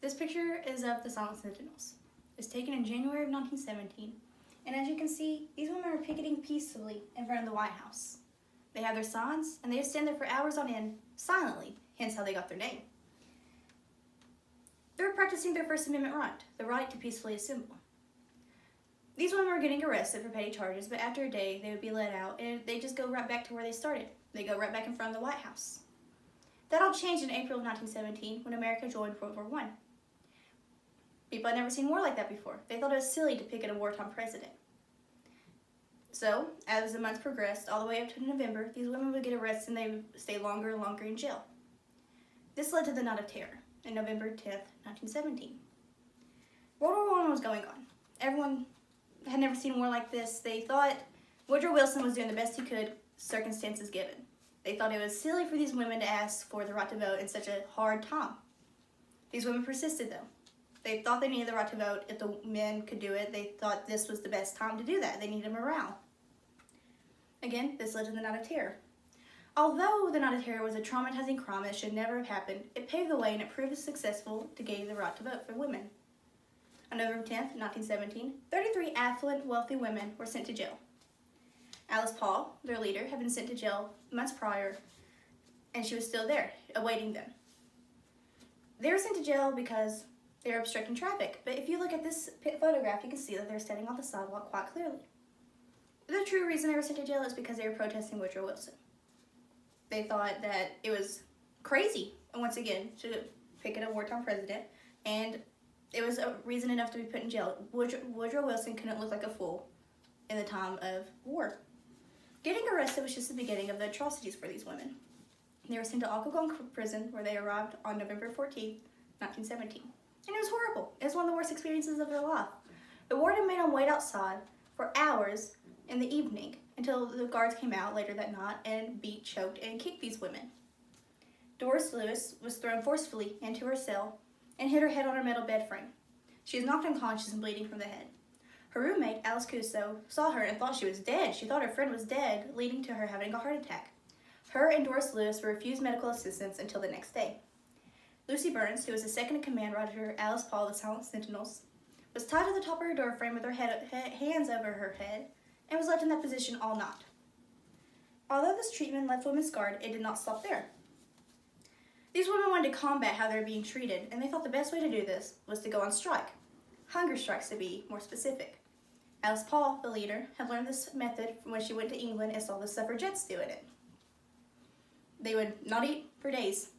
This picture is of the Silent Sentinels. It was taken in January of 1917, and as you can see, these women are picketing peacefully in front of the White House. They have their signs, and they just stand there for hours on end, silently, hence how they got their name. They were practicing their First Amendment right, the right to peacefully assemble. These women were getting arrested for petty charges, but after a day, they would be let out, and they just go right back to where they started. They go right back in front of the White House. That all changed in April of 1917 when America joined World War I. People had never seen war like that before. They thought it was silly to picket a wartime president. So, as the months progressed, all the way up to November, these women would get arrested and they would stay longer and longer in jail. This led to the Night of Terror on November 10th, 1917. World War I was going on. Everyone had never seen war like this. They thought Woodrow Wilson was doing the best he could, circumstances given. They thought it was silly for these women to ask for the right to vote in such a hard time. These women persisted, though. They thought they needed the right to vote if the men could do it. They thought this was the best time to do that. They needed morale. Again, this led to the Night of Terror. Although the Night of Terror was a traumatizing crime that should never have happened, it paved the way and it proved successful to gain the right to vote for women. On November 10th, 1917, 33 affluent, wealthy women were sent to jail. Alice Paul, their leader, had been sent to jail months prior, and she was still there, awaiting them. They were sent to jail because they were obstructing traffic, but if you look at this photograph, you can see that they're standing on the sidewalk quite clearly. The true reason they were sent to jail is because they were protesting Woodrow Wilson. They thought that it was crazy, once again, to picket a wartime president, and it was a reason enough to be put in jail. Woodrow Wilson couldn't look like a fool in the time of war. Getting arrested was just the beginning of the atrocities for these women. They were sent to Occoquan prison, where they arrived on November 14th, 1917. And it was horrible. It was one of the worst experiences of their life. The warden made them wait outside for hours in the evening until the guards came out later that night and beat, choked, and kicked these women. Doris Lewis was thrown forcefully into her cell and hit her head on her metal bed frame. She was knocked unconscious and bleeding from the head. Her roommate, Alice Cuso, saw her and thought she was dead. She thought her friend was dead, leading to her having a heart attack. Her and Doris Lewis were refused medical assistance until the next day. Lucy Burns, who was the second-in-command under Alice Paul of the Silent Sentinels, was tied to the top of her door frame with her hands over her head and was left in that position all night. Although this treatment left women scarred, it did not stop there. These women wanted to combat how they were being treated, and they thought the best way to do this was to go on strike. Hunger strikes, to be more specific. Alice Paul, the leader, had learned this method from when she went to England and saw the suffragettes doing it. They would not eat for days.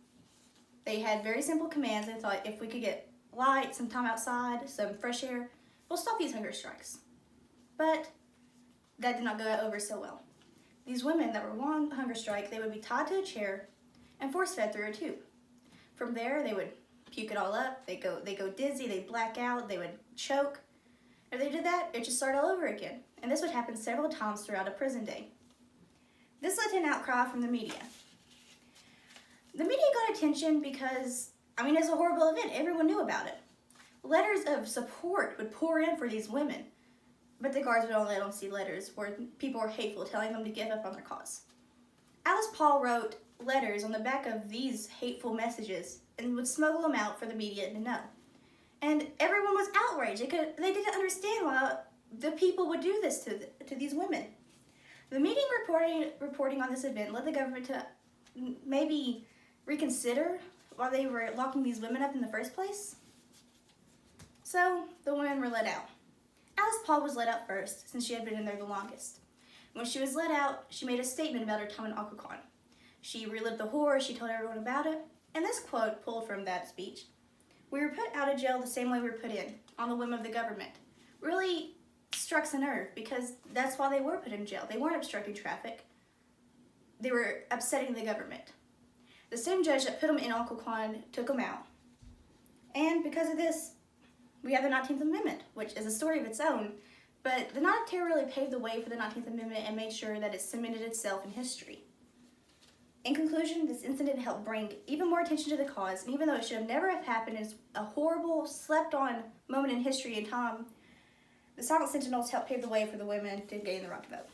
They had very simple commands. They thought if we could get light, some time outside, some fresh air, we'll stop these hunger strikes. But that did not go over so well. These women that were on hunger strike, they would be tied to a chair and force-fed through a tube. From there, they would puke it all up. They go dizzy, they black out, they would choke. If they did that, it just started all over again. And this would happen several times throughout a prison day. This led to an outcry from the media. The media got attention because, it's a horrible event. Everyone knew about it. Letters of support would pour in for these women, but the guards would only let them see letters where people were hateful, telling them to give up on their cause. Alice Paul wrote letters on the back of these hateful messages and would smuggle them out for the media to know. And everyone was outraged. They didn't understand why the people would do this to these women. The media reporting on this event led the government to maybe reconsider why they were locking these women up in the first place. So the women were let out. Alice Paul was let out first, since she had been in there the longest. When she was let out, she made a statement about her time in Occoquan. She relived the horror, she told everyone about it, and this quote pulled from that speech: "We were put out of jail the same way we were put in, on the whim of the government," really struck a nerve, because that's why they were put in jail. They weren't obstructing traffic. They were upsetting the government. The same judge that put them in Occoquan took them out. And because of this, we have the 19th Amendment, which is a story of its own, but the Night of Terror really paved the way for the 19th Amendment and made sure that it cemented itself in history. In conclusion, this incident helped bring even more attention to the cause, and even though it should have never have happened, it's a horrible, slept-on moment in history and time, the Silent Sentinels helped pave the way for the women to gain the right to vote.